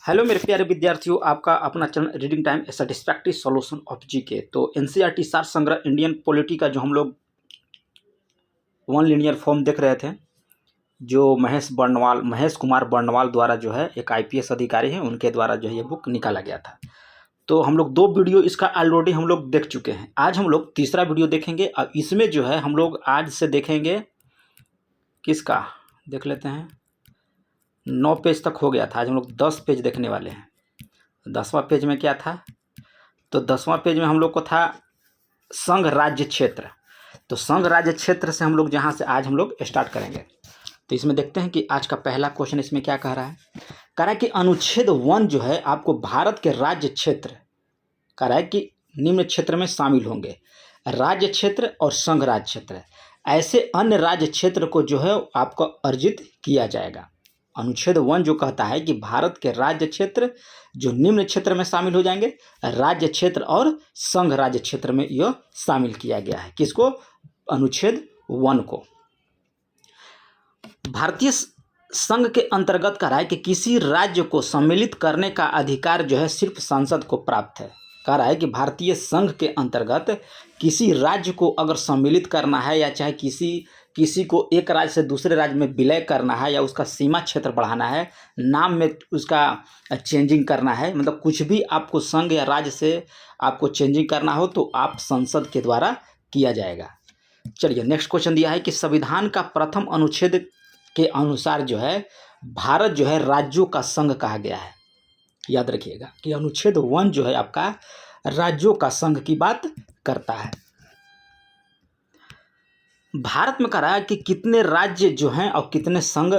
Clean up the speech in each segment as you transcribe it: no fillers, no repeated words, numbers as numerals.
Hello मेरे प्यारे विद्यार्थियों, आपका अपना channel reading time A satisfactory solution of GK. तो एनसीईआरटी सार संग्रह इंडियन पॉलिटी का जो हम लोग वन लीनियर फॉर्म देख रहे थे, जो महेश कुमार बर्णवाल द्वारा जो है एक आईपीएस अधिकारी हैं, उनके द्वारा जो है ये बुक निकाला गया था। तो हम लोग 2 वीडियो इसका ऑलरेडी हम लोग देख चुके हैं। आज हम लोग तीसरा वीडियो देखेंगे। अब इसमें जो है हम लोग आज से देखेंगे किसका, देख लेते हैं। 9 पेज तक हो गया था, आज हम लोग 10 पेज देखने वाले हैं। 10वां पेज में क्या था? तो 10वां पेज में हम लोग को था संघ राज्य क्षेत्र। तो संघ राज्य क्षेत्र से हम लोग जहाँ से आज हम लोग स्टार्ट करेंगे। तो इसमें देखते हैं कि आज का पहला क्वेश्चन इसमें क्या कह रहा है। कह रहा है कि अनुच्छेद 1 जो है आपको भारत के राज्य क्षेत्र, कह रहा है कि निम्न क्षेत्र में शामिल होंगे राज्य क्षेत्र और संघ राज्य क्षेत्र। ऐसे अन्य राज्य क्षेत्र को जो है आपको अर्जित किया जाएगा। अनुच्छेद 1 जो कहता है कि भारत के राज्य क्षेत्र जो निम्न क्षेत्र में शामिल हो जाएंगे, राज्य क्षेत्र और संघ राज्य क्षेत्र में यह शामिल किया गया है। किसको? अनुच्छेद 1 को। भारतीय संघ के अंतर्गत कह रहा है कि किसी राज्य को सम्मिलित करने का अधिकार जो है सिर्फ संसद को प्राप्त है। कह रहा है कि भारतीय संघ के अंतर्गत किसी राज्य को अगर सम्मिलित करना है या चाहे किसी को एक राज्य से दूसरे राज्य में विलय करना है या उसका सीमा क्षेत्र बढ़ाना है, नाम में उसका चेंजिंग करना है, मतलब कुछ भी आपको संघ या राज्य से आपको चेंजिंग करना हो तो आप संसद के द्वारा किया जाएगा। चलिए नेक्स्ट क्वेश्चन दिया है कि संविधान का प्रथम अनुच्छेद के अनुसार जो है भारत जो है राज्यों का संघ कहा गया है। याद रखिएगा कि अनुच्छेद 1 जो है आपका राज्यों का संघ की बात करता है। भारत में कह रहा है कि कितने राज्य जो हैं और कितने संघ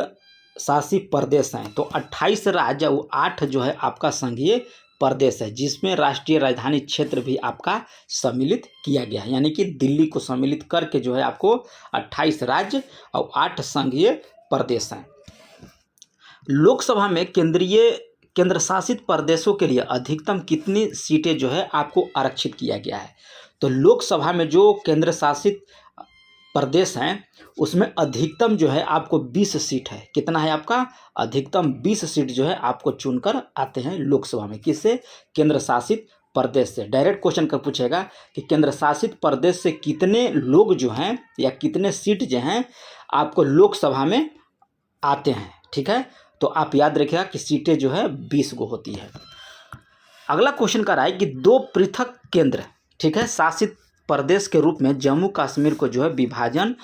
शासित प्रदेश हैं। तो 28 राज्य और 8 जो है आपका संघीय प्रदेश है, जिसमें राष्ट्रीय राजधानी क्षेत्र भी आपका सम्मिलित किया गया है। यानी कि दिल्ली को सम्मिलित करके जो है आपको 28 राज्य और 8 संघीय प्रदेश हैं। लोकसभा में केंद्र शासित प्रदेशों के लिए अधिकतम कितनी सीटें जो है आपको आरक्षित किया गया है। तो लोकसभा में जो केंद्र शासित प्रदेश हैं उसमें अधिकतम जो है आपको 20 सीट है। कितना है आपका? अधिकतम 20 सीट जो है आपको चुनकर आते हैं लोकसभा में। किससे? केंद्र शासित प्रदेश से। डायरेक्ट क्वेश्चन का पूछेगा कि केंद्र शासित प्रदेश से कितने लोग जो हैं या कितने सीट जो हैं आपको लोकसभा में आते हैं। ठीक है, तो आप याद रखिएगा कि सीटें जो है 20 गो होती है। अगला क्वेश्चन कर रहा है कि 2 पृथक केंद्र, ठीक है, शासित प्रदेश के रूप में जम्मू कश्मीर को जो है विभाजन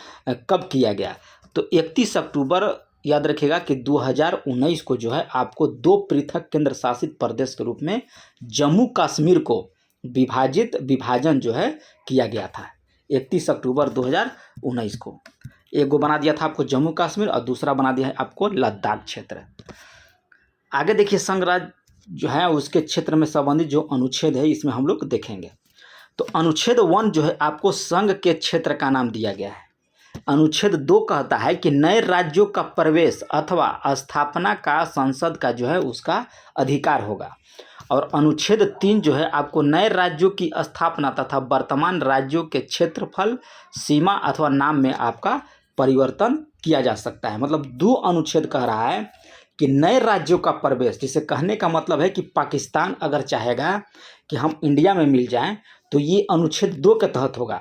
कब किया गया। तो 31 अक्टूबर याद रखिएगा कि 2019 को जो है आपको 2 पृथक केंद्र शासित प्रदेश के रूप में जम्मू कश्मीर को विभाजन जो है किया गया था। 31 अक्टूबर 2019 को एक गो बना दिया था आपको जम्मू कश्मीर और दूसरा बना दिया है आपको लद्दाख क्षेत्र। आगे देखिए संघ राज्य जो है उसके क्षेत्र में संबंधित जो अनुच्छेद है इसमें हम लोग देखेंगे। तो अनुच्छेद 1 जो है आपको संघ के क्षेत्र का नाम दिया गया है। अनुच्छेद 2 कहता है कि नए राज्यों का प्रवेश अथवा स्थापना का संसद का जो है उसका अधिकार होगा। और अनुच्छेद 3 जो है आपको नए राज्यों की स्थापना तथा वर्तमान राज्यों के क्षेत्रफल, सीमा अथवा नाम में आपका परिवर्तन किया जा सकता है। मतलब 2 अनुच्छेद कह रहा है कि नए राज्यों का प्रवेश, जिसे कहने का मतलब है कि पाकिस्तान अगर चाहेगा कि हम इंडिया में मिल जाएं तो ये अनुच्छेद 2 के तहत होगा।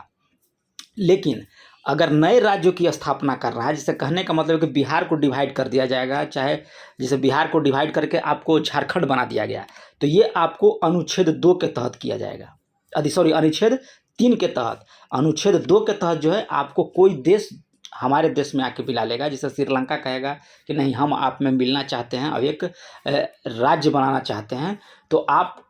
लेकिन अगर नए राज्यों की स्थापना कर रहा है, जिसे कहने का मतलब है कि बिहार को डिवाइड कर दिया जाएगा, चाहे जैसे बिहार को डिवाइड करके आपको झारखंड बना दिया गया, तो ये आपको अनुच्छेद 2 के तहत किया जाएगा। अनुच्छेद 3 के तहत। अनुच्छेद 2 के तहत जो है आपको कोई देश हमारे देश में आके मिला लेगा। जैसे श्रीलंका कहेगा कि नहीं हम आप में मिलना चाहते हैं और एक राज्य बनाना चाहते हैं, तो आप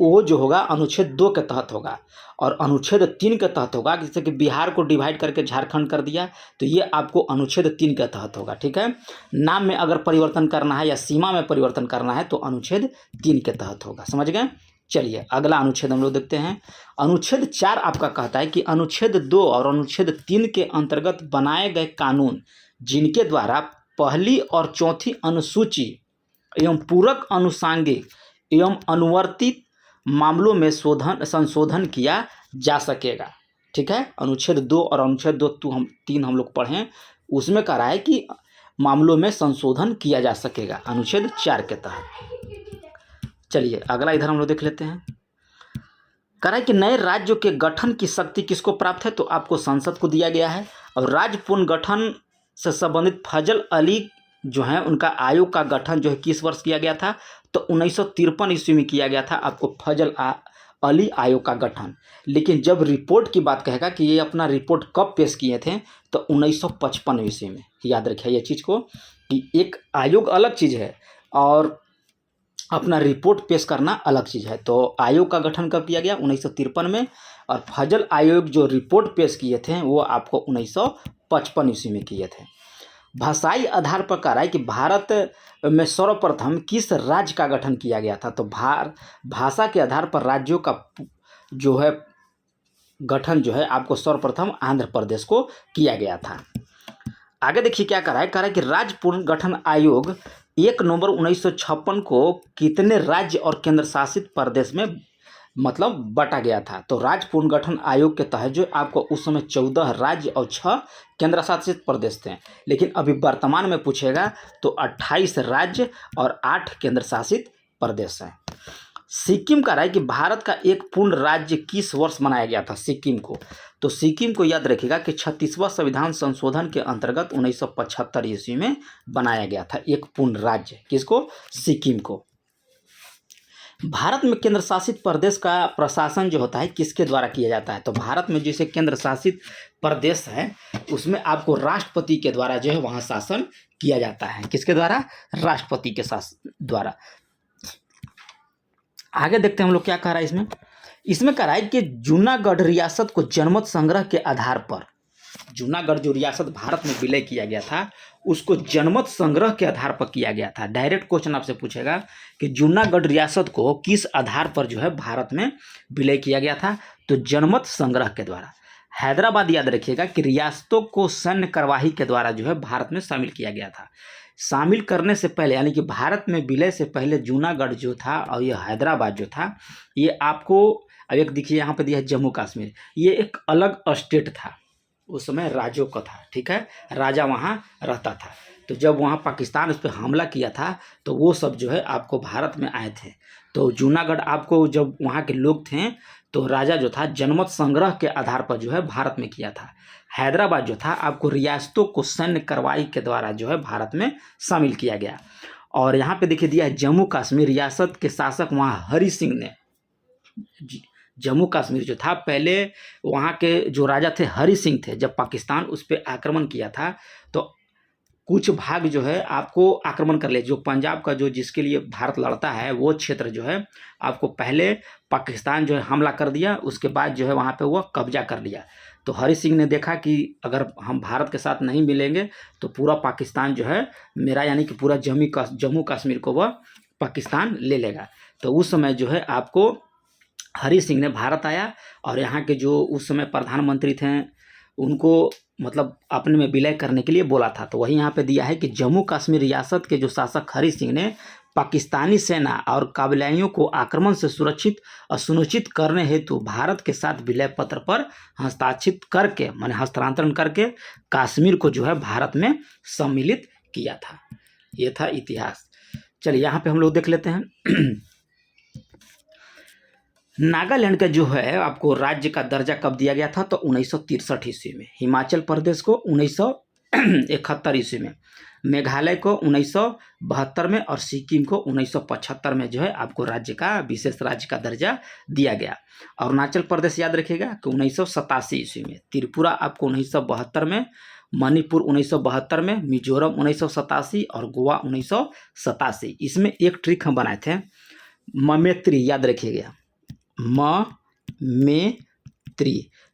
वो जो होगा अनुच्छेद 2 के तहत होगा। और अनुच्छेद 3 के तहत होगा, जैसे कि बिहार को डिवाइड करके झारखंड कर दिया तो ये आपको अनुच्छेद 3 के तहत होगा। ठीक है, नाम में अगर परिवर्तन करना है या सीमा में परिवर्तन करना है तो अनुच्छेद 3 के तहत होगा। समझ गए? चलिए अगला अनुच्छेद हम लोग देखते हैं। अनुच्छेद 4 आपका कहता है कि अनुच्छेद 2 और अनुच्छेद 3 के अंतर्गत बनाए गए कानून जिनके द्वारा पहली और चौथी अनुसूची एवं पूरक अनुसांगिक एवं अनुवर्तित मामलों में संशोधन किया जा सकेगा। ठीक है, अनुच्छेद 2 और अनुच्छेद 3 हम लोग पढ़ें, उसमें कह रहा है कि मामलों में संशोधन किया जा सकेगा अनुच्छेद 4 के तहत। चलिए अगला इधर हम लोग देख लेते हैं। कह रहा है कि नए राज्यों के गठन की शक्ति किसको प्राप्त है, तो आपको संसद को दिया गया है। और राज्य पुनर्गठन से संबंधित फजल अली जो है उनका आयोग का गठन जो है किस वर्ष किया गया था, तो 1953 ईस्वी में किया गया था आपको फजल अली आयोग का गठन। लेकिन जब रिपोर्ट की बात कहेगा कि ये अपना रिपोर्ट कब पेश किए थे, तो 1955 ईस्वी में। याद रखिए ये चीज़ को कि एक आयोग अलग चीज़ है और अपना रिपोर्ट पेश करना अलग चीज़ है। तो आयोग का गठन कब किया गया, 1953 में। और फजल आयोग जो रिपोर्ट पेश किए थे वो आपको 1955 ईस्वी में किए थे। भाषाई आधार पर कह रहा है कि भारत में सर्वप्रथम किस राज्य का गठन किया गया था, तो भाषा के आधार पर राज्यों का जो है गठन जो है आपको सर्वप्रथम आंध्र प्रदेश को किया गया था। आगे देखिए क्या कह रहा है कि राज्य पुनर्गठन आयोग 1 नवंबर 1956 को कितने राज्य और केंद्र शासित प्रदेश में मतलब बटा गया था, तो राज्य पुनर्गठन आयोग के तहत जो आपको उस समय 14 राज्य और 6 केंद्र शासित प्रदेश थे। लेकिन अभी वर्तमान में पूछेगा तो 28 राज्य और 8 केंद्र शासित प्रदेश हैं। सिक्किम का है कि भारत का एक पूर्ण राज्य किस वर्ष बनाया गया था सिक्किम को, तो सिक्किम को याद रखिएगा कि 36वां संविधान संशोधन के अंतर्गत 1975 ईस्वी में बनाया गया था एक पूर्ण राज्य। किसको, सिक्किम को। भारत में केंद्र शासित प्रदेश का प्रशासन जो होता है किसके द्वारा किया जाता है, तो भारत में जैसे केंद्र शासित प्रदेश है उसमें आपको राष्ट्रपति के द्वारा जो है वहाँ शासन किया जाता है। किसके द्वारा, राष्ट्रपति के द्वारा। आगे देखते हैं हम लोग क्या कह रहा है इसमें कह रहा है कि जूनागढ़ रियासत को जनमत संग्रह के आधार पर, जूनागढ़ जो रियासत भारत में विलय किया गया था उसको जनमत संग्रह के आधार पर किया गया था। डायरेक्ट क्वेश्चन आपसे पूछेगा कि जूनागढ़ रियासत को किस आधार पर जो है भारत में विलय किया गया था, तो जनमत संग्रह के द्वारा। हैदराबाद याद रखिएगा कि रियासतों को सैन्य कार्यवाही के द्वारा जो है भारत में शामिल किया गया था। शामिल करने से पहले यानी कि भारत में विलय से पहले जूनागढ़ जो था और ये हैदराबाद जो था ये आपको, अब एक देखिए यहाँ पे दिया है जम्मू कश्मीर, ये एक अलग स्टेट था, उस समय राज्यों का था। ठीक है, राजा वहाँ रहता था। तो जब वहाँ पाकिस्तान उस पर हमला किया था तो वो सब जो है आपको भारत में आए थे। तो जूनागढ़ आपको जब वहाँ के लोग थे तो राजा जो था जनमत संग्रह के आधार पर जो है भारत में किया था। हैदराबाद जो था आपको रियासतों को सैन्य कार्रवाई के द्वारा जो है भारत में शामिल किया गया। और यहाँ पे देखिए दिया है जम्मू कश्मीर रियासत के शासक वहाँ हरि सिंह ने, जम्मू कश्मीर जो था पहले वहाँ के जो राजा थे हरि सिंह थे। जब पाकिस्तान उस पर आक्रमण किया था तो कुछ भाग जो है आपको आक्रमण कर लिया। जो पंजाब का जो जिसके लिए भारत लड़ता है वो क्षेत्र जो है आपको पहले पाकिस्तान जो है हमला कर दिया, उसके बाद जो है वहाँ पे वो कब्जा कर लिया। तो हरि सिंह ने देखा कि अगर हम भारत के साथ नहीं मिलेंगे तो पूरा पाकिस्तान जो है मेरा यानी कि पूरा जम्मू कश्मीर को वह पाकिस्तान ले लेगा। तो उस समय जो है आपको हरि सिंह ने भारत आया और यहाँ के जो उस समय प्रधानमंत्री थे उनको मतलब अपने में विलय करने के लिए बोला था। तो वही यहाँ पे दिया है कि जम्मू कश्मीर रियासत के जो शासक हरि सिंह ने पाकिस्तानी सेना और काबिलियों को आक्रमण से सुनिश्चित करने हेतु भारत के साथ विलय पत्र पर हस्ताक्षरित करके माने हस्तांतरण करके कश्मीर को जो है भारत में सम्मिलित किया था। ये था इतिहास। चलिए यहाँ पे हम लोग देख लेते हैं नागालैंड का जो है आपको राज्य का दर्जा कब दिया गया था, तो 1963 ईस्वी में। हिमाचल प्रदेश को 1971 ईस्वी में, मेघालय को 1972 में और सिक्किम को 1975 में जो है आपको राज्य का विशेष राज्य का दर्जा दिया गया। अरुणाचल प्रदेश याद रखिएगा कि 1987 ईस्वी में, त्रिपुरा आपको 1972 में, मणिपुर 1972 में, मिजोरम 1987 और गोवा 1987। इसमें एक ट्रिक हम बनाए थे, ममेत्री याद रखिएगा,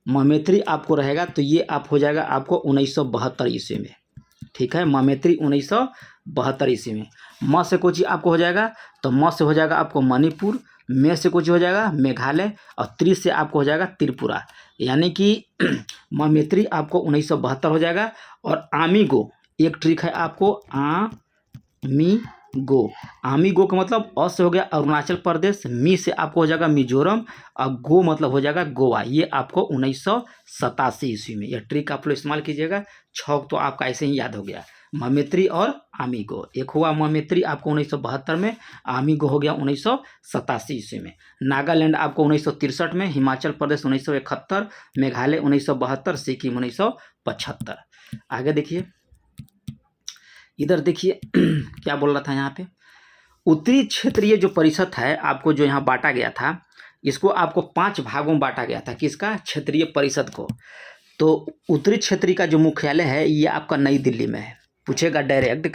ममेत्री आपको रहेगा तो ये आप हो जाएगा आपको 1972 ईस्वी में। ठीक है, ममेत्री 1972 ईस्वी में। म से कुछ आपको हो जाएगा तो म से हो जाएगा आपको मणिपुर, मे से कुछ हो जाएगा मेघालय और त्रि से आपको हो जाएगा त्रिपुरा, यानी कि ममेत्री आपको 1972 हो जाएगा। और आमीगो एक ट्रिक है आपको, आमीगो का मतलब अ से हो गया अरुणाचल प्रदेश, मी से आपको हो जाएगा मिजोरम और गो मतलब हो जाएगा गोवा। ये आपको 1987 ईस्वी में यह ट्रिक आप लोग इस्तेमाल कीजिएगा। छौक तो आपका ऐसे ही याद हो गया। ममेत्री और आमीगो। एक हुआ ममेत्री आपको 1972 में, आमीगो हो गया 1987 ईस्वी में। नागालैंड आपको 1963 में, हिमाचल प्रदेश 1971, मेघालय 1972, सिक्किम 1975। आगे देखिए, इधर देखिए क्या बोल रहा था यहाँ पे, उत्तरी क्षेत्रीय जो परिषद है आपको जो यहाँ बांटा गया था, इसको आपको 5 भागों में बांटा गया था, किसका, क्षेत्रीय परिषद को। तो उत्तरी क्षेत्रीय का जो मुख्यालय है ये आपका नई दिल्ली में है। पूछेगा डायरेक्ट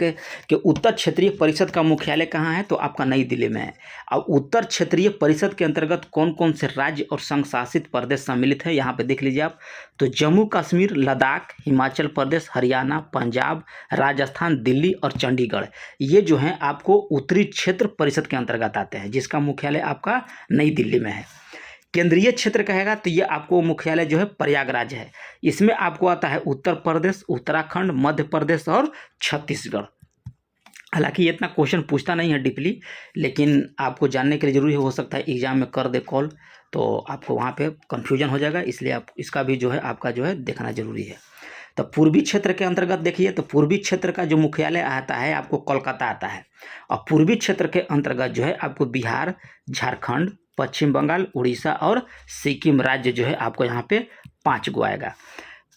कि उत्तर क्षेत्रीय परिषद का मुख्यालय कहाँ है, तो आपका नई दिल्ली में है। अब उत्तर क्षेत्रीय परिषद के अंतर्गत कौन कौन से राज्य और संघ शासित प्रदेश सम्मिलित है, यहाँ पे देख लीजिए आप। तो जम्मू कश्मीर, लद्दाख, हिमाचल प्रदेश, हरियाणा, पंजाब, राजस्थान, दिल्ली और चंडीगढ़, ये जो हैं आपको उत्तरी क्षेत्र परिषद के अंतर्गत आते हैं, जिसका मुख्यालय आपका नई दिल्ली में है। केंद्रीय क्षेत्र कहेगा तो ये आपको मुख्यालय जो है प्रयागराज है। इसमें आपको आता है उत्तर प्रदेश, उत्तराखंड, मध्य प्रदेश और छत्तीसगढ़। हालांकि ये इतना क्वेश्चन पूछता नहीं है डीपली, लेकिन आपको जानने के लिए जरूरी हो सकता है एग्जाम में कर दे कॉल, तो आपको वहाँ पे कंफ्यूजन हो जाएगा, इसलिए आप इसका भी जो है आपका जो है देखना जरूरी है। तो पूर्वी क्षेत्र के अंतर्गत देखिए, तो पूर्वी क्षेत्र का जो मुख्यालय आता है आपको कोलकाता आता है। और पूर्वी क्षेत्र के अंतर्गत जो है आपको बिहार, झारखंड, पश्चिम बंगाल, उड़ीसा और सिक्किम राज्य जो है आपको यहाँ पे 5 गो आएगा।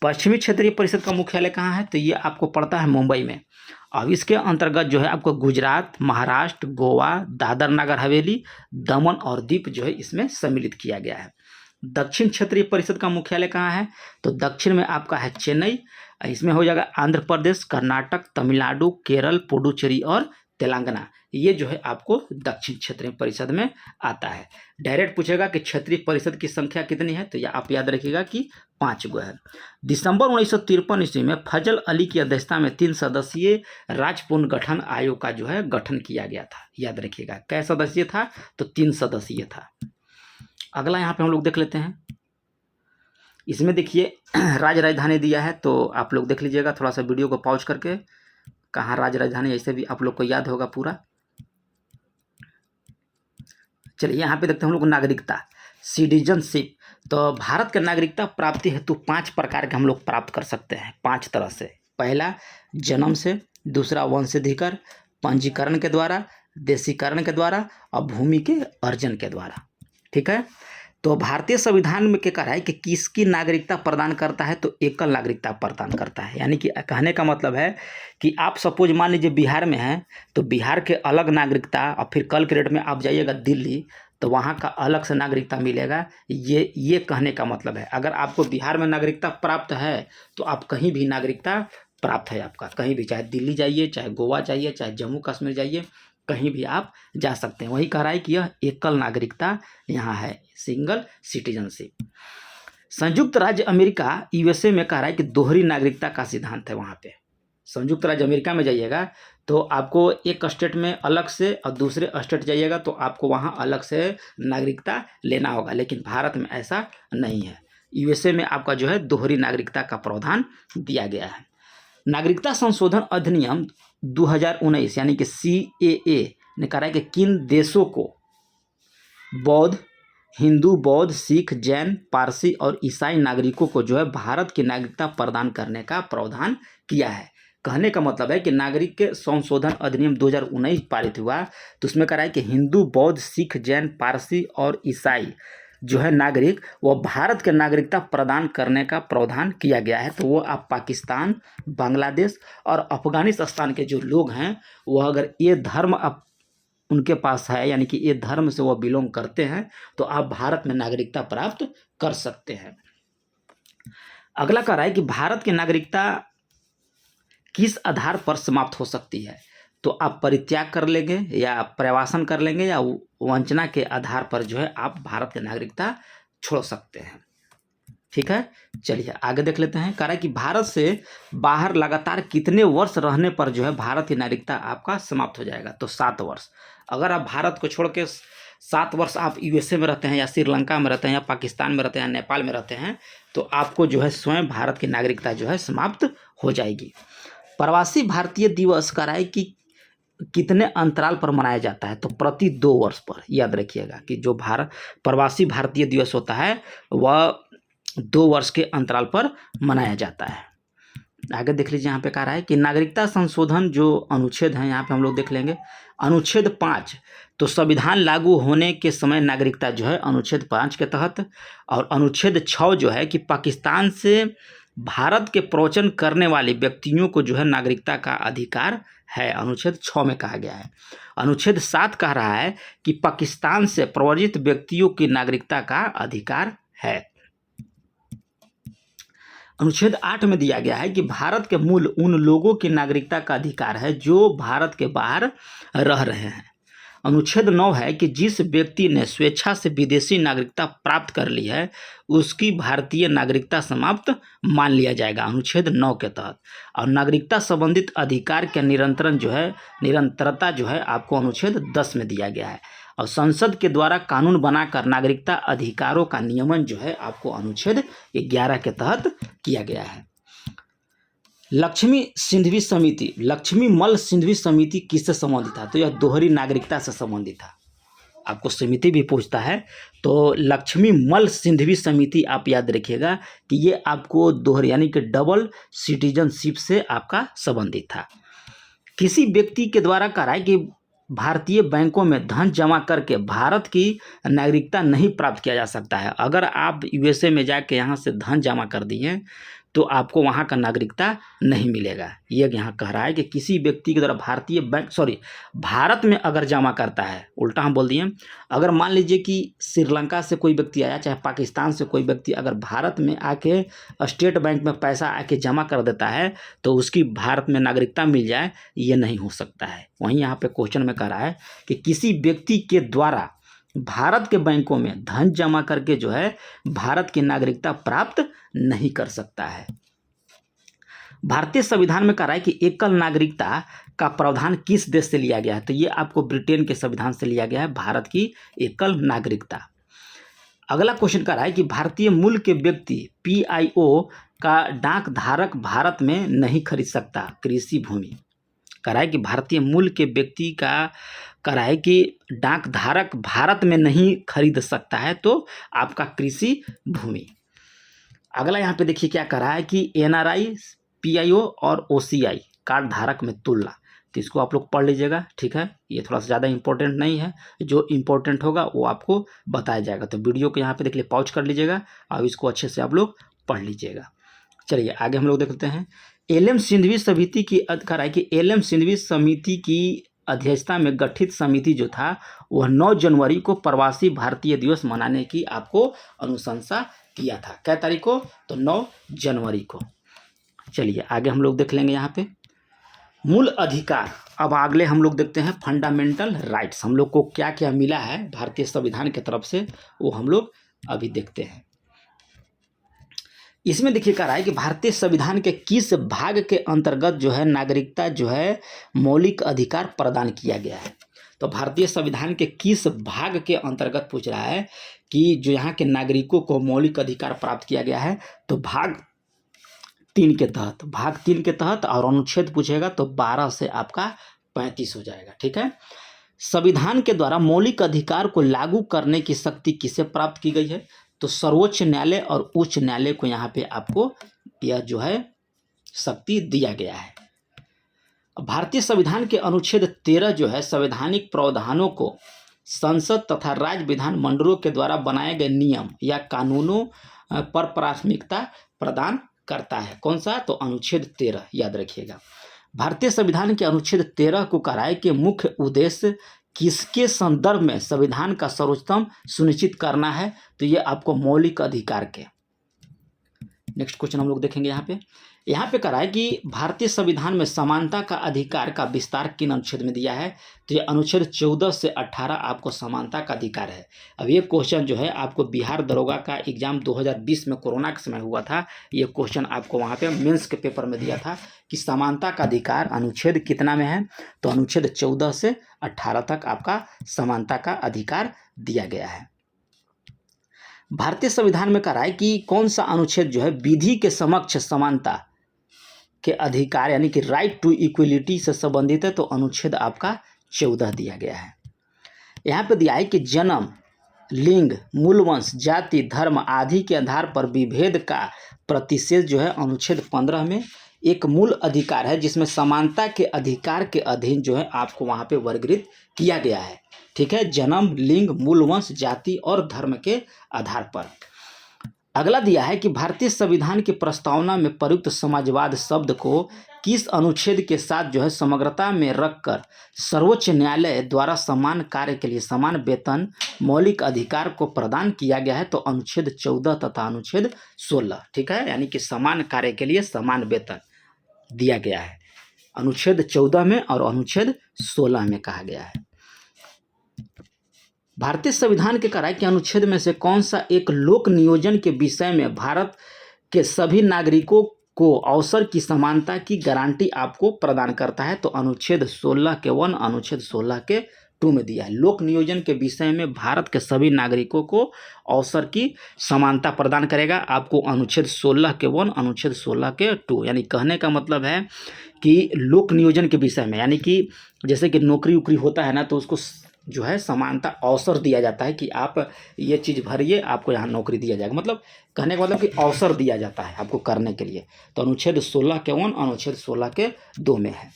पश्चिमी क्षेत्रीय परिषद का मुख्यालय कहाँ है, तो ये आपको पड़ता है मुंबई में। अब इसके अंतर्गत जो है आपको गुजरात, महाराष्ट्र, गोवा, दादर नगर हवेली, दमन और दीव जो है इसमें सम्मिलित किया गया है। दक्षिण क्षेत्रीय परिषद का मुख्यालय कहाँ है, तो दक्षिण में आपका है चेन्नई। इसमें हो जाएगा आंध्र प्रदेश, कर्नाटक, तमिलनाडु, केरल, पुडुचेरी और तेलंगाना, ये जो है आपको दक्षिण क्षेत्रीय परिषद में आता है। डायरेक्ट पूछेगा कि क्षेत्रीय परिषद की संख्या कितनी है, तो यह आप याद रखिएगा कि 5 गो है। दिसंबर 1953 ईस्वी में फजल अली की अध्यक्षता में 3 सदस्यीय राज्य पुनर्गठन आयोग का जो है गठन किया गया था। याद रखिएगा कै सदस्यीय था, तो 3 सदस्यीय था। अगला यहाँ पे हम लोग देख लेते हैं। इसमें देखिए राज्य राजधानी दिया है, तो आप लोग देख लीजिएगा थोड़ा सा वीडियो को पॉज करके, कहाँ राज्य राजधानी, ऐसे भी आप लोग को याद होगा पूरा। चलिए यहाँ पे देखते हैं हम लोग नागरिकता, सिटीजनशिप। तो भारत के नागरिकता प्राप्ति हेतु 5 प्रकार के हम लोग प्राप्त कर सकते हैं, 5 तरह से। पहला जन्म से, दूसरा वंशाधिकार, पंजीकरण के द्वारा, देशीकरण के द्वारा और भूमि के अर्जन के द्वारा। ठीक है, तो भारतीय संविधान में क्या कह रहा है कि किसकी नागरिकता प्रदान करता है, तो एकल नागरिकता प्रदान करता है। यानी कि कहने का मतलब है कि आप सपोज मान लीजिए बिहार में हैं, तो बिहार के अलग नागरिकता, और फिर कल के डेट में आप जाइएगा दिल्ली तो वहाँ का अलग से नागरिकता मिलेगा। ये कहने का मतलब है, अगर आपको बिहार में नागरिकता प्राप्त है तो आप कहीं भी नागरिकता प्राप्त है आपका, कहीं भी, चाहे दिल्ली जाइए, चाहे गोवा जाइए, चाहे जम्मू कश्मीर जाइए, कहीं भी आप जा सकते हैं। वही कह रहा है कि यह एकल नागरिकता यहाँ है, सिंगल सिटीजनशिप। संयुक्त राज्य अमेरिका यूएसए में कह रहा है कि दोहरी नागरिकता का सिद्धांत है। वहाँ पे संयुक्त राज्य अमेरिका में जाइएगा तो आपको एक स्टेट में अलग से और दूसरे स्टेट जाइएगा तो आपको वहाँ अलग से नागरिकता लेना होगा, लेकिन भारत में ऐसा नहीं है। यूएसए में आपका जो है दोहरी नागरिकता का प्रावधान दिया गया है। नागरिकता संशोधन अधिनियम 2019 यानी कि CAA ने कहा है कि किन देशों को बौद्ध, हिंदू, बौद्ध, सिख, जैन, पारसी और ईसाई नागरिकों को जो है भारत की नागरिकता प्रदान करने का प्रावधान किया है। कहने का मतलब है कि नागरिक के संशोधन अधिनियम 2019 पारित हुआ, तो उसमें कह रहा है कि हिंदू, बौद्ध, सिख, जैन, पारसी और ईसाई जो है नागरिक, वो भारत के नागरिकता प्रदान करने का प्रावधान किया गया है। तो वो आप पाकिस्तान, बांग्लादेश और अफगानिस्तान के जो लोग हैं, वो अगर ये धर्म अब उनके पास है, यानी कि ये धर्म से वो बिलोंग करते हैं, तो आप भारत में नागरिकता प्राप्त कर सकते हैं। अगला कह रहा है कि भारत की नागरिकता किस आधार पर समाप्त हो सकती है, तो आप परित्याग कर लेंगे या प्रवासन कर लेंगे या वंचना के आधार पर जो है आप भारत की नागरिकता छोड़ सकते हैं। ठीक है, चलिए आगे देख लेते हैं। कह रहा है कि भारत से बाहर लगातार कितने वर्ष रहने पर जो है भारत की नागरिकता आपका समाप्त हो जाएगा, तो 7 वर्ष। अगर आप भारत को छोड़ के 7 वर्ष आप यूएसए में रहते हैं या श्रीलंका में रहते हैं या पाकिस्तान में रहते हैं या नेपाल में रहते हैं, तो आपको जो है स्वयं भारत की नागरिकता जो है समाप्त हो जाएगी। प्रवासी भारतीय दिवस कह रहा है कि कितने अंतराल पर मनाया जाता है, तो प्रति 2 वर्ष पर। याद रखिएगा कि जो प्रवासी भारतीय दिवस होता है वह 2 वर्ष के अंतराल पर मनाया जाता है। आगे देख लीजिए, यहाँ पे कह रहा है कि नागरिकता संशोधन जो अनुच्छेद हैं, यहाँ पे हम लोग देख लेंगे अनुच्छेद 5। तो संविधान लागू होने के समय नागरिकता जो है अनुच्छेद 5 के तहत, और अनुच्छेद 6 जो है कि पाकिस्तान से भारत के प्रवचन करने वाले व्यक्तियों को जो है नागरिकता का अधिकार है, अनुच्छेद 6 में कहा गया है। अनुच्छेद 7 कह रहा है कि पाकिस्तान से प्रव्रजित व्यक्तियों की नागरिकता का अधिकार है। अनुच्छेद 8 में दिया गया है कि भारत के मूल उन लोगों की नागरिकता का अधिकार है जो भारत के बाहर रह रहे हैं। अनुच्छेद 9 है कि जिस व्यक्ति ने स्वेच्छा से विदेशी नागरिकता प्राप्त कर ली है उसकी भारतीय नागरिकता समाप्त मान लिया जाएगा, अनुच्छेद 9 के तहत। और नागरिकता संबंधित अधिकार के निरंतरता जो है आपको अनुच्छेद 10 में दिया गया है। और संसद के द्वारा कानून बनाकर नागरिकता अधिकारों का नियमन जो है आपको अनुच्छेद 11 के तहत किया गया है। लक्ष्मी मल्ल सिंघवी समिति किससे संबंधित था? तो यह दोहरी नागरिकता से संबंधित था। आपको समिति भी पूछता है तो लक्ष्मी मल्ल सिंघवी समिति आप याद रखिएगा कि ये आपको दोहरी यानी कि डबल सिटीजनशिप से आपका संबंधित था। किसी व्यक्ति के द्वारा कहा है कि भारतीय बैंकों में धन जमा करके भारत की नागरिकता नहीं प्राप्त किया जा सकता है। अगर आप यूएसए में जाके यहाँ से धन जमा कर दिए तो आपको वहाँ का नागरिकता नहीं मिलेगा। ये यहाँ कह रहा है कि किसी व्यक्ति के द्वारा भारत में अगर जमा करता है, उल्टा हम बोल दिए, अगर मान लीजिए कि श्रीलंका से कोई व्यक्ति आया, चाहे पाकिस्तान से कोई व्यक्ति अगर भारत में आके स्टेट बैंक में पैसा आके जमा कर देता है तो उसकी भारत में नागरिकता मिल जाए, ये नहीं हो सकता है। वहीं यहाँ पे क्वेश्चन में कह रहा है कि किसी व्यक्ति के द्वारा भारत के बैंकों में धन जमा करके जो है भारत की नागरिकता प्राप्त नहीं कर सकता है। भारतीय संविधान में कहा है कि एकल नागरिकता का प्रावधान किस देश से लिया गया है? तो ये आपको ब्रिटेन के संविधान से लिया गया है, भारत की एकल नागरिकता। अगला क्वेश्चन कह रहा है कि भारतीय मूल के व्यक्ति पीआईओ का डाक धारक भारत में नहीं खरीद सकता कृषि भूमि। कह रहा है कि भारतीय मूल के व्यक्ति का कह रहा है कि डाक धारक भारत में नहीं खरीद सकता है तो आपका कृषि भूमि। अगला यहाँ पे देखिए क्या कह रहा है कि एनआरआई, पीआईओ और ओसीआई कार्ड धारक में तुलना। तो इसको आप लोग पढ़ लीजिएगा, ठीक है। ये थोड़ा सा ज़्यादा इंपॉर्टेंट नहीं है, जो इंपॉर्टेंट होगा वो आपको बताया जाएगा। तो वीडियो को यहाँ पे देख लीजिए, पॉज कर लीजिएगा और इसको अच्छे से आप लोग पढ़ लीजिएगा। चलिए आगे हम लोग देखते हैं। एल एम सिंघवी समिति की कह है कि एल एम सिंघवी समिति की अध्यक्षता में गठित समिति जो था वह 9 जनवरी को प्रवासी भारतीय दिवस मनाने की आपको अनुशंसा किया था। क्या तारीख को? तो 9 जनवरी को। चलिए आगे हम लोग देख लेंगे यहाँ पे मूल अधिकार। अब अगले हम लोग देखते हैं फंडामेंटल राइट्स। हम लोग को क्या क्या मिला है भारतीय संविधान की तरफ से वो हम लोग अभी देखते हैं। इसमें देखिए कह रहा है कि भारतीय संविधान के किस भाग के अंतर्गत जो है नागरिकता जो है मौलिक अधिकार प्रदान किया गया है। तो भारतीय संविधान के किस भाग के अंतर्गत पूछ रहा है कि जो यहाँ के नागरिकों को मौलिक अधिकार प्राप्त किया गया है। तो भाग 3 के तहत और अनुच्छेद पूछेगा तो 12 से आपका 35 हो जाएगा, ठीक है। संविधान के द्वारा मौलिक अधिकार को लागू करने की शक्ति किसे प्राप्त की गई है? तो सर्वोच्च न्यायालय और उच्च न्यायालय को यहाँ पे आपको यह जो है शक्ति दिया गया है। भारतीय संविधान के अनुच्छेद 13 जो है संवैधानिक प्रावधानों को संसद तथा राज्य विधान मंडलों के द्वारा बनाए गए नियम या कानूनों पर प्राथमिकता प्रदान करता है। कौन सा? तो अनुच्छेद 13 याद रखिएगा। भारतीय संविधान के अनुच्छेद 13 को कहा है कि मुख्य उद्देश्य किसके संदर्भ में संविधान का सर्वोत्तम सुनिश्चित करना है? तो ये आपको मौलिक अधिकार के। नेक्स्ट क्वेश्चन हम लोग देखेंगे यहाँ पे कह रहा है कि भारतीय संविधान में समानता का अधिकार का विस्तार किन अनुच्छेद में दिया है? तो ये अनुच्छेद 14 से 18 आपको समानता का अधिकार है। अब ये क्वेश्चन जो है आपको बिहार दरोगा का एग्जाम 2020 में कोरोना के समय हुआ था। ये क्वेश्चन आपको वहाँ पे मेंस के पेपर में दिया था कि समानता का अधिकार अनुच्छेद कितना में है? तो अनुच्छेद 14 से 18 तक आपका समानता का अधिकार दिया गया है। भारतीय संविधान में कह रहा है कि कौन सा अनुच्छेद जो है विधि के समक्ष समानता के अधिकार यानी कि राइट टू इक्वलिटी से संबंधित है? तो अनुच्छेद आपका 14 दिया गया है। यहाँ पे दिया है कि जन्म, लिंग, मूलवंश, जाति, धर्म आदि के आधार पर विभेद का प्रतिषेध जो है अनुच्छेद 15 में एक मूल अधिकार है जिसमें समानता के अधिकार के अधीन जो है आपको वहाँ पे वर्गीकृत किया गया है। ठीक है, जन्म, लिंग, मूल वंश, जाति और धर्म के आधार पर। अगला दिया है कि भारतीय संविधान की प्रस्तावना में प्रयुक्त समाजवाद शब्द को किस अनुच्छेद के साथ जो है समग्रता में रखकर सर्वोच्च न्यायालय द्वारा समान कार्य के लिए समान वेतन मौलिक अधिकार को प्रदान किया गया है? तो अनुच्छेद 14 तथा अनुच्छेद 16। ठीक है, यानी कि समान कार्य के लिए समान वेतन दिया गया है, अनुच्छेद 14 में और अनुच्छेद 16 में कहा गया है। भारतीय संविधान के करार के अनुच्छेद में से कौन सा एक लोक नियोजन के विषय में भारत के सभी नागरिकों को अवसर की समानता की गारंटी आपको प्रदान करता है? तो अनुच्छेद 16 के 1, अनुच्छेद 16 के 2 में दिया है। लोक नियोजन के विषय में भारत के सभी नागरिकों को अवसर की समानता प्रदान करेगा आपको अनुच्छेद 16 के 1, अनुच्छेद 16 के 2। यानी कहने का मतलब है कि लोक नियोजन के विषय में, यानी कि जैसे कि नौकरी उकरी होता है ना, तो उसको जो है समानता अवसर दिया जाता है कि आप ये चीज़ भरिए, आपको यहाँ नौकरी दिया जाएगा। मतलब कहने का मतलब कि अवसर दिया जाता है आपको करने के लिए। तो अनुच्छेद 16 के 1, अनुच्छेद 16 के 2 में है।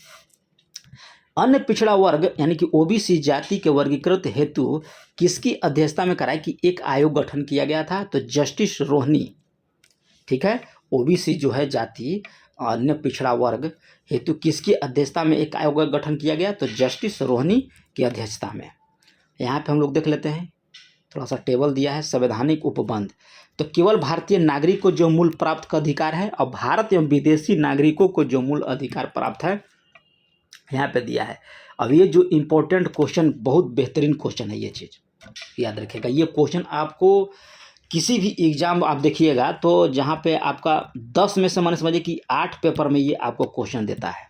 अन्य पिछड़ा वर्ग यानी कि ओबीसी जाति के वर्गीकृत हेतु किसकी अध्यक्षता में कराई कि एक आयोग गठन किया गया था? तो जस्टिस रोहिणी। ठीक है, ओबीसी जो है जाति अन्य पिछड़ा वर्ग हेतु किसकी अध्यक्षता में एक आयोग का गठन किया गया? तो जस्टिस रोहिणी की अध्यक्षता में। यहाँ पे हम लोग देख लेते हैं, थोड़ा सा टेबल दिया है, संवैधानिक उपबंध। तो केवल भारतीय नागरिक को जो मूल प्राप्त का अधिकार है और भारत एवं विदेशी नागरिकों को जो मूल अधिकार प्राप्त है, यहाँ पे दिया है। अब ये जो इम्पोर्टेंट क्वेश्चन, बहुत बेहतरीन क्वेश्चन है, ये चीज़ याद रखिएगा। ये क्वेश्चन आपको किसी भी एग्जाम आप देखिएगा तो जहाँ पे आपका 10 में से मान समझिए कि 8 पेपर में ये आपको क्वेश्चन देता है।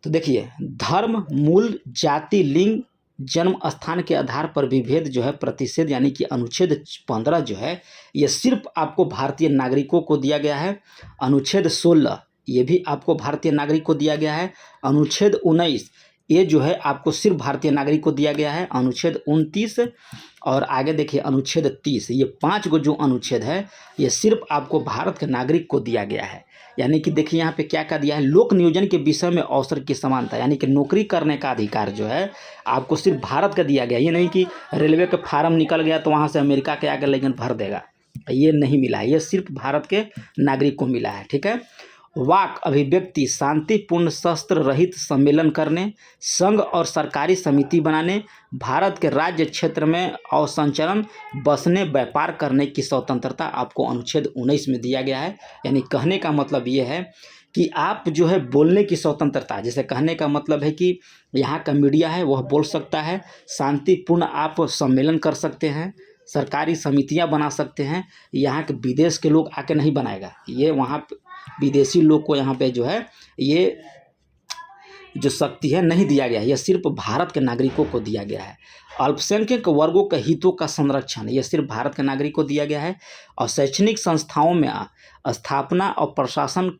तो देखिए, धर्म, मूल, जाति, लिंग, जन्म स्थान के आधार पर विभेद जो है प्रतिषेध यानी कि अनुच्छेद 15 जो है ये सिर्फ आपको भारतीय नागरिकों को दिया गया है। अनुच्छेद 16 ये भी आपको भारतीय नागरिक को दिया गया है। अनुच्छेद 19 ये जो है आपको सिर्फ भारतीय नागरिक को दिया गया है। अनुच्छेद 29 और आगे देखिए अनुच्छेद 30, ये 5 जो अनुच्छेद है ये सिर्फ आपको भारत के नागरिक को दिया गया है। यानी कि देखिए यहाँ पे क्या क्या दिया है, लोक नियोजन के विषय में अवसर की समानता, यानी कि नौकरी करने का अधिकार जो है आपको सिर्फ भारत का दिया गया। ये नहीं कि रेलवे का फार्म निकल गया तो वहाँ से अमेरिका के आगे लेकिन भर देगा, ये नहीं मिला है, ये सिर्फ भारत के नागरिक को मिला है। ठीक है, वाक अभिव्यक्ति, शांतिपूर्ण शस्त्र रहित सम्मेलन करने, संघ और सरकारी समिति बनाने, भारत के राज्य क्षेत्र में अवसंचरण, बसने, व्यापार करने की स्वतंत्रता आपको अनुच्छेद 19 में दिया गया है। यानी कहने का मतलब ये है कि आप जो है बोलने की स्वतंत्रता, जैसे कहने का मतलब है कि यहाँ का मीडिया है वह बोल सकता है, शांतिपूर्ण आप सम्मेलन कर सकते हैं, सरकारी समितियाँ बना सकते हैं। यहाँ के विदेश के लोग आके नहीं बनाएगा, ये वहाँ विदेशी लोग को यहाँ पे जो है ये जो शक्ति है नहीं दिया गया है, यह सिर्फ भारत के नागरिकों को दिया गया है। अल्पसंख्यक वर्गों के हितों का संरक्षण यह सिर्फ भारत के नागरिक को दिया गया है। और शैक्षणिक संस्थाओं में स्थापना और प्रशासन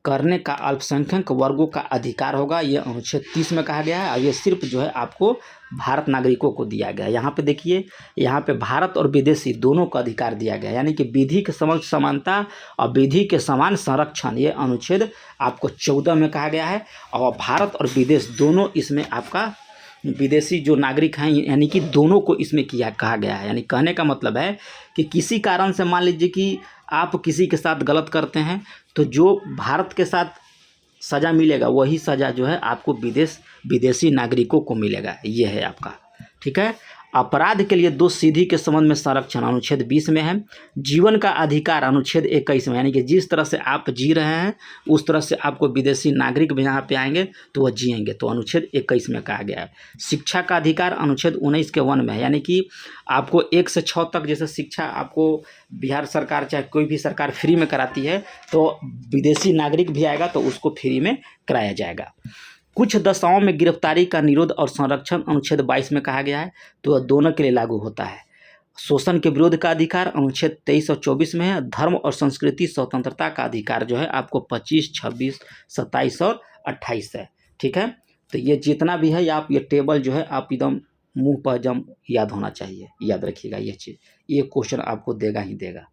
करने का अल्पसंख्यक वर्गों का अधिकार होगा, ये अनुच्छेद 30 में कहा गया है। और ये सिर्फ जो है आपको भारत नागरिकों को दिया गया है। यहाँ पे देखिए, यहाँ पे भारत और विदेशी दोनों का अधिकार दिया गया है, यानी कि विधि के समक्ष समानता और विधि के समान संरक्षण, ये अनुच्छेद आपको 14 में कहा गया है। और भारत और विदेश दोनों इसमें आपका विदेशी जो नागरिक हैं यानी कि दोनों को इसमें कहा गया है। यानी कहने का मतलब है कि किसी कारण से मान लीजिए कि आप किसी के साथ गलत करते हैं तो जो भारत के साथ सज़ा मिलेगा वही सज़ा जो है आपको विदेशी नागरिकों को मिलेगा, ये है आपका। ठीक है, अपराध के लिए दोष सिद्धि के संबंध में संरक्षण अनुच्छेद 20 में है। जीवन का अधिकार अनुच्छेद 21 में, यानी कि जिस तरह से आप जी रहे हैं उस तरह से आपको विदेशी नागरिक भी यहाँ पे आएंगे तो वह जिएंगे, तो अनुच्छेद 21 में कहा गया है। शिक्षा का अधिकार अनुच्छेद 19 के 1 में है, यानी कि आपको 1 से 6 तक जैसे शिक्षा आपको बिहार सरकार चाहे कोई भी सरकार फ्री में कराती है, तो विदेशी नागरिक भी आएगा तो उसको फ्री में कराया जाएगा। कुछ दशाओं में गिरफ्तारी का निरोध और संरक्षण अनुच्छेद 22 में कहा गया है, तो दोनों के लिए लागू होता है। शोषण के विरोध का अधिकार अनुच्छेद 23 और 24 में है। धर्म और संस्कृति स्वतंत्रता का अधिकार जो है आपको 25, 26, 27 और 28 है। ठीक है, तो ये जितना भी है आप ये टेबल जो है आप एकदम मुंह पर जम याद होना चाहिए, याद रखिएगा ये चीज़, ये क्वेश्चन आपको देगा ही देगा।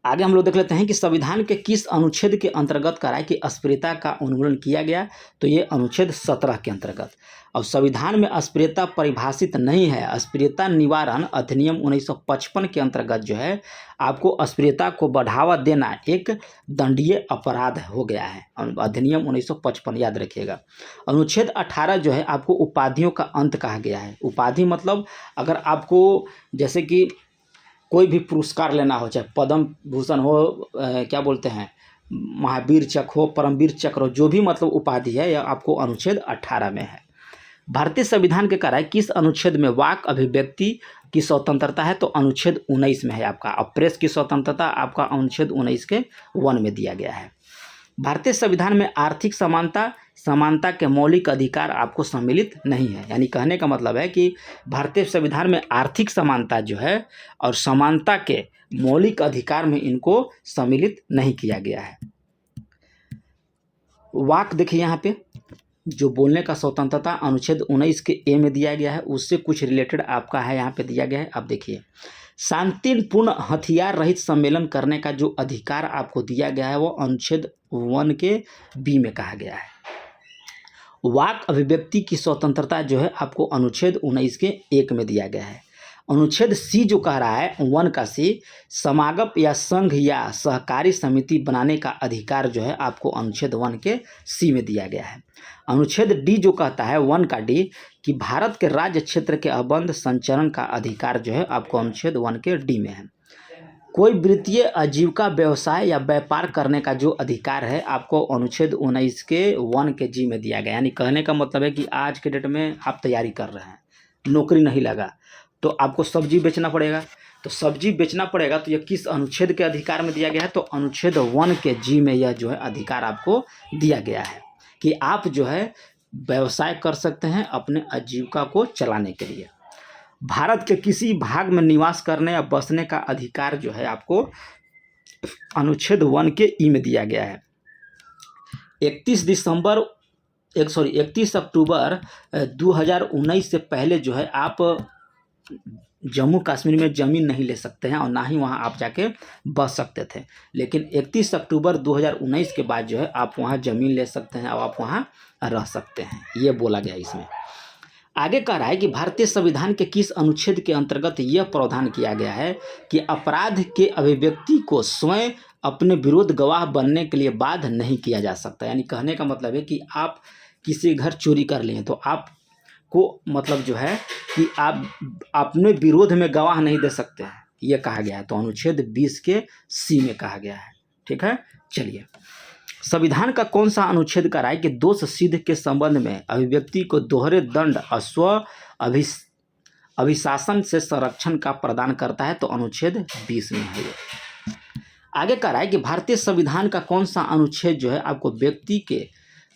आगे हम लोग देख लेते हैं कि संविधान के किस अनुच्छेद के अंतर्गत कराए कि अस्पृश्यता का उन्मूलन किया गया। तो ये अनुच्छेद 17 के अंतर्गत। और संविधान में अस्पृश्यता परिभाषित नहीं है। अस्पृश्यता निवारण अधिनियम 1955 के अंतर्गत जो है आपको अस्पृश्यता को बढ़ावा देना एक दंडनीय अपराध हो गया है। अधिनियम 1955 याद रखिएगा। अनुच्छेद 18 जो है आपको उपाधियों का अंत कहा गया है। उपाधि मतलब अगर आपको जैसे कि कोई भी पुरस्कार लेना हो, चाहे पद्म भूषण हो, क्या बोलते हैं, महावीर चक्र हो, परमवीर चक्र हो, जो भी मतलब उपाधि है यह आपको अनुच्छेद 18 में है। भारतीय संविधान के कार्य किस अनुच्छेद में वाक अभिव्यक्ति की स्वतंत्रता है। तो अनुच्छेद 19 में है आपका। और प्रेस की स्वतंत्रता आपका अनुच्छेद 19 के 1 में दिया गया है। भारतीय संविधान में आर्थिक समानता के मौलिक अधिकार आपको सम्मिलित नहीं है। यानी कहने का मतलब है कि भारतीय संविधान में आर्थिक समानता जो है और समानता के मौलिक अधिकार में इनको सम्मिलित नहीं किया गया है। वाक देखिए यहाँ पे जो बोलने का स्वतंत्रता अनुच्छेद 19 के ए में दिया गया है, उससे कुछ रिलेटेड आपका है यहाँ पे दिया गया है। अब देखिए शांतिपूर्ण हथियार रहित सम्मेलन करने का जो अधिकार आपको दिया गया है वो अनुच्छेद 1 के बी में कहा गया है। वाक अभिव्यक्ति की स्वतंत्रता जो है आपको अनुच्छेद 19 के 1 में दिया गया है। अनुच्छेद सी जो कह रहा है 1 का सी, समागम या संघ या सहकारी समिति बनाने का अधिकार जो है आपको अनुच्छेद 1 के सी में दिया गया है। अनुच्छेद डी जो कहता है 1 का डी कि भारत के राज्य क्षेत्र के अबंध संचरण का अधिकार जो है आपको अनुच्छेद 1 के डी में है। कोई वृत्तीय आजीविका व्यवसाय या व्यापार करने का जो अधिकार है आपको अनुच्छेद 19 के 1 के जी में दिया गया। यानी कहने का मतलब है कि आज के डेट में आप तैयारी कर रहे हैं, नौकरी नहीं लगा तो आपको सब्जी बेचना पड़ेगा। तो सब्जी बेचना पड़ेगा तो यह किस अनुच्छेद के अधिकार में दिया गया है। तो अनुच्छेद 1 के जी में यह जो है अधिकार आपको दिया गया है कि आप जो है व्यवसाय कर सकते हैं अपने आजीविका को चलाने के लिए। भारत के किसी भाग में निवास करने या बसने का अधिकार जो है आपको अनुच्छेद 1 के ई में दिया गया है। 31 अक्टूबर 2019 से पहले जो है आप जम्मू कश्मीर में ज़मीन नहीं ले सकते हैं और ना ही वहां आप जाके बस सकते थे। लेकिन 31 अक्टूबर 2019 के बाद जो है आप वहां ज़मीन ले सकते हैं और आप वहां रह सकते हैं, ये बोला गया इसमें। आगे कह रहा है कि भारतीय संविधान के किस अनुच्छेद के अंतर्गत यह प्रावधान किया गया है कि अपराध के अभिव्यक्ति को स्वयं अपने विरोध गवाह बनने के लिए बाध्य नहीं किया जा सकता। यानी कहने का मतलब है कि आप किसी घर चोरी कर लें तो आपको मतलब जो है कि आप अपने विरोध में गवाह नहीं दे सकते हैं, ये कहा गया है। तो अनुच्छेद 20 के सी में कहा गया है। ठीक है, चलिए संविधान का कौन सा अनुच्छेद कह रहा है कि दोष सिद्ध के संबंध में अभिव्यक्ति को दोहरे दंड और स्व अभिशासन से संरक्षण का प्रदान करता है। तो अनुच्छेद 20 में है ये। आगे कह रहा है कि भारतीय संविधान का कौन सा अनुच्छेद जो है आपको व्यक्ति के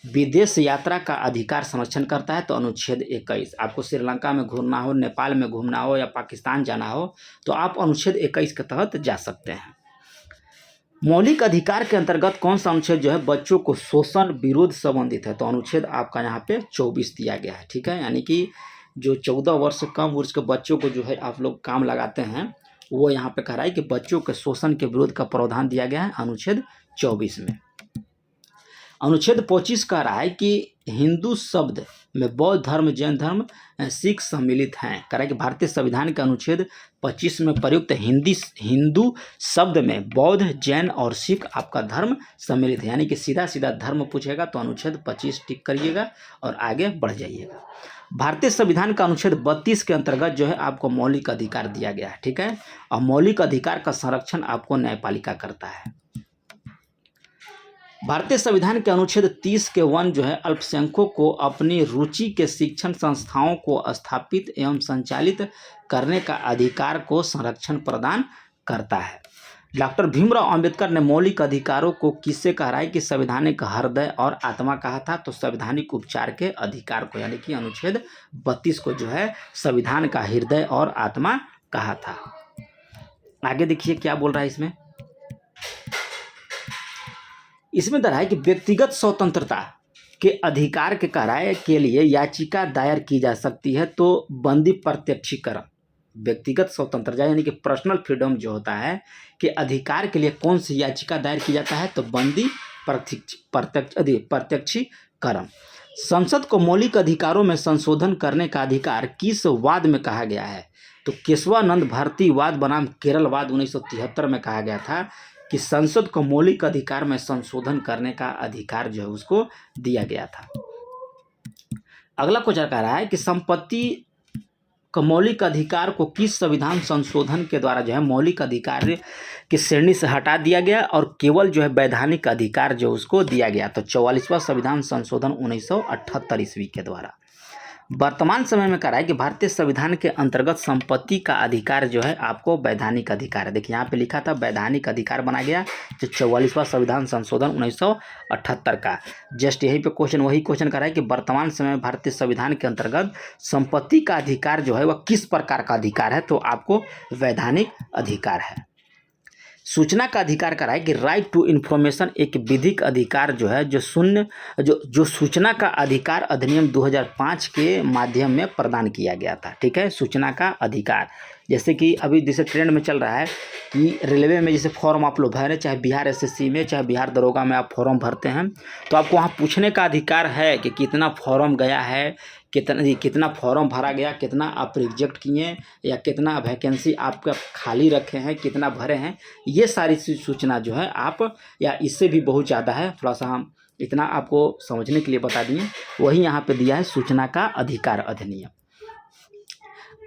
विदेश यात्रा का अधिकार संरक्षण करता है। तो अनुच्छेद 21। आपको श्रीलंका में घूमना हो, नेपाल में घूमना हो या पाकिस्तान जाना हो तो आप अनुच्छेद 21 के तहत जा सकते हैं। मौलिक अधिकार के अंतर्गत कौन सा अनुच्छेद जो है बच्चों को शोषण विरोध संबंधित है। तो अनुच्छेद आपका यहाँ पे 24 दिया गया है। ठीक है, यानी कि जो 14 वर्ष से कम वर्ष के बच्चों को जो है आप लोग काम लगाते हैं वो यहाँ पे कह रहा है कि बच्चों के शोषण के विरोध का प्रावधान दिया गया है अनुच्छेद 24 में। अनुच्छेद 25 कह रहा है कि हिंदू शब्द में बौद्ध धर्म, जैन धर्म, सिख सम्मिलित हैं। कह रहा है कि भारतीय संविधान के अनुच्छेद 25 में प्रयुक्त हिंदू शब्द में बौद्ध, जैन और सिख आपका धर्म सम्मिलित है। यानी कि सीधा सीधा धर्म पूछेगा तो अनुच्छेद 25 टिक करिएगा और आगे बढ़ जाइएगा। भारतीय संविधान का अनुच्छेद 32 के अंतर्गत जो है आपको मौलिक अधिकार दिया गया है। ठीक है, और मौलिक अधिकार का संरक्षण आपको न्यायपालिका करता है। भारतीय संविधान के अनुच्छेद 30 के 1 जो है अल्पसंख्यकों को अपनी रुचि के शिक्षण संस्थाओं को स्थापित एवं संचालित करने का अधिकार को संरक्षण प्रदान करता है। डॉक्टर भीमराव अंबेडकर ने मौलिक अधिकारों को किससे कहा है कि संवैधानिक हृदय और आत्मा कहा था। तो संवैधानिक उपचार के अधिकार को, यानी कि अनुच्छेद 32 को जो है संविधान का हृदय और आत्मा कहा था। आगे देखिए क्या बोल रहा है इसमें दर्ज है कि व्यक्तिगत स्वतंत्रता के अधिकार के कराए के लिए याचिका दायर की जा सकती है। तो बंदी प्रत्यक्षीकरण, व्यक्तिगत स्वतंत्रता यानी कि पर्सनल फ्रीडम जो होता है कि अधिकार के लिए कौन सी याचिका दायर की जाता है, तो बंदी प्रत्यक्षीकरण। संसद को मौलिक अधिकारों में संशोधन करने का अधिकार किस वाद में कहा गया है, तो केशवानंद भारती वाद बनाम केरल वाद 1973 में कहा गया था कि संसद को मौलिक अधिकार में संशोधन करने का अधिकार जो है उसको दिया गया था। अगला क्वेश्चन कह रहा है कि संपत्ति का मौलिक अधिकार को किस संविधान संशोधन के द्वारा जो है मौलिक अधिकार की श्रेणी से हटा दिया गया और केवल जो है वैधानिक अधिकार जो उसको दिया गया, तो 44वां संविधान संशोधन 1978 ईस्वी के द्वारा। वर्तमान समय में कह रहा है कि भारतीय संविधान के अंतर्गत संपत्ति का अधिकार जो है आपको वैधानिक अधिकार है। देखिए यहाँ पे लिखा था वैधानिक अधिकार बना गया जो 44वां संविधान संशोधन 1978 का। जस्ट यही पे क्वेश्चन वही क्वेश्चन कर रहा है कि वर्तमान समय में भारतीय संविधान के अंतर्गत संपत्ति का अधिकार जो है वह किस प्रकार का अधिकार है, तो आपको वैधानिक अधिकार है। सूचना का अधिकार करा है कि राइट टू इन्फॉर्मेशन एक विधिक अधिकार जो है जो सूचना का अधिकार अधिनियम 2005 के माध्यम में प्रदान किया गया था। ठीक है, सूचना का अधिकार जैसे कि अभी जैसे ट्रेंड में चल रहा है कि रेलवे में जैसे फॉर्म आप लोग भरें, चाहे बिहार एसएससी में चाहे बिहार दरोगा में आप फॉर्म भरते हैं, तो आपको वहाँ पूछने का अधिकार है कि कितना फॉर्म गया है, कितना फॉर्म भरा गया, कितना आप रिजेक्ट किए या कितना वैकेंसी आपका खाली रखे हैं, कितना भरे हैं। ये सारी सूचना जो है आप या इससे भी बहुत ज़्यादा है, थोड़ा सा हम इतना आपको समझने के लिए बता दिए। वही यहाँ पे दिया है सूचना का अधिकार अधिनियम।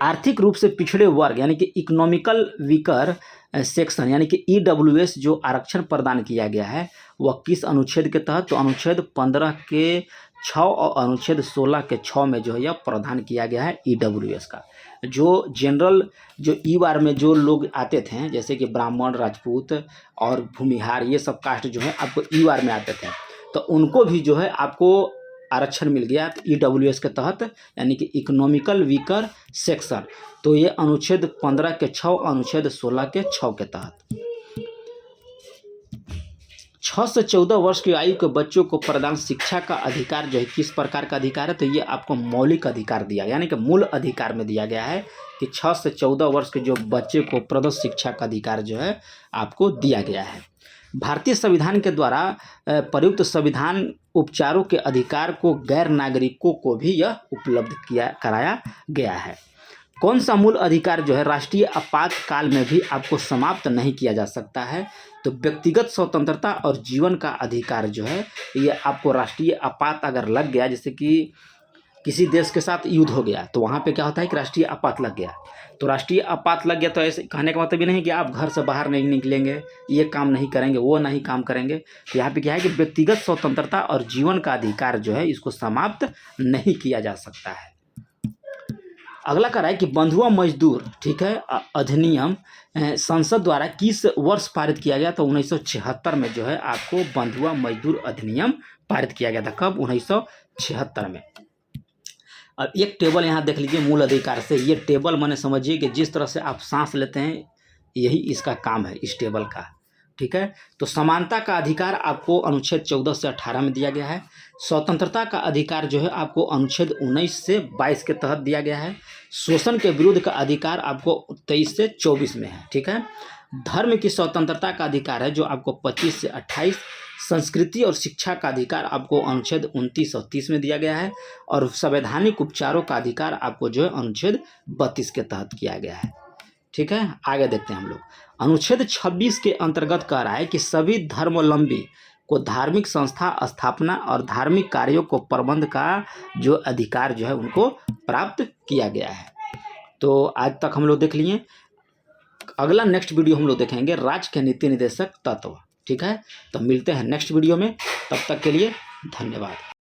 आर्थिक रूप से पिछड़े वर्ग यानी कि इकोनॉमिकल वीकर सेक्शन यानी कि ईडब्ल्यूएस जो आरक्षण प्रदान किया गया है वह किस अनुच्छेद के तहत, तो अनुच्छेद 15 के 6 और अनुच्छेद 16 के 6 में जो है यह प्रावधान किया गया है ईडब्ल्यूएस का। जो जनरल जो ईवार में जो लोग आते थे जैसे कि ब्राह्मण, राजपूत और भूमिहार, ये सब कास्ट जो है आपको ईवार में आते थे, तो उनको भी जो है आपको आरक्षण मिल गया ईडब्ल्यूएस के तहत यानी कि इकोनॉमिकल वीकर सेक्शन। तो ये अनुच्छेद 15 के 6 अनुच्छेद 16 के 6 के तहत 6 से 14 वर्ष की आयु के बच्चों को प्रदान शिक्षा का अधिकार जो है किस प्रकार का अधिकार है, तो ये आपको मौलिक अधिकार दिया यानी कि मूल अधिकार में दिया गया है कि 6 से 14 वर्ष के जो बच्चे को प्रदत्त शिक्षा का अधिकार जो है आपको दिया गया है। भारतीय संविधान के द्वारा प्रयुक्त संविधान उपचारों के अधिकार को गैर नागरिकों को भी यह उपलब्ध कराया गया है। कौन सा मूल अधिकार जो है राष्ट्रीय आपातकाल में भी आपको समाप्त नहीं किया जा सकता है, तो व्यक्तिगत स्वतंत्रता और जीवन का अधिकार जो है ये आपको राष्ट्रीय आपात अगर लग गया, जैसे कि किसी देश के साथ युद्ध हो गया तो वहाँ पे क्या होता है कि राष्ट्रीय आपात लग गया, तो राष्ट्रीय आपात लग गया तो ऐसे कहने का मतलब ये नहीं कि आप घर से बाहर नहीं निकलेंगे, ये काम नहीं करेंगे, वो नहीं काम करेंगे। तो यहाँ पे क्या है कि व्यक्तिगत स्वतंत्रता और जीवन का अधिकार जो है इसको समाप्त नहीं किया जा सकता है। अगला कह रहा है कि बंधुआ मजदूर ठीक है अधिनियम संसद द्वारा किस वर्ष पारित किया गया, तो 1976 में जो है आपको बंधुआ मजदूर अधिनियम पारित किया गया था। कब? 1976 में। अब एक टेबल यहाँ देख लीजिए मूल अधिकार से। ये टेबल मैंने समझिए कि जिस तरह से आप सांस लेते हैं यही इसका काम है इस टेबल का। ठीक है, तो समानता का अधिकार आपको अनुच्छेद 14 से 18 में दिया गया है। स्वतंत्रता का अधिकार जो है आपको अनुच्छेद 19 से 22 के तहत दिया गया है। शोषण के विरुद्ध का अधिकार आपको 23 से 24 में है। ठीक है, धर्म की स्वतंत्रता का अधिकार है जो आपको 25 से 28। संस्कृति और शिक्षा का अधिकार आपको अनुच्छेद 29 और 30 में दिया गया है। और संवैधानिक उपचारों का अधिकार आपको जो है अनुच्छेद 32 के तहत किया गया है। ठीक है, आगे देखते हैं हम लोग। अनुच्छेद 26 के अंतर्गत कह रहा है कि सभी धर्मावलंबी को धार्मिक संस्था स्थापना और धार्मिक कार्यों को प्रबंध का जो अधिकार जो है उनको प्राप्त किया गया है। तो आज तक हम लोग देख लिए। अगला नेक्स्ट वीडियो हम लोग देखेंगे राज्य के नीति निर्देशक तत्व। ठीक है, तो मिलते हैं नेक्स्ट वीडियो में, तब तक के लिए धन्यवाद।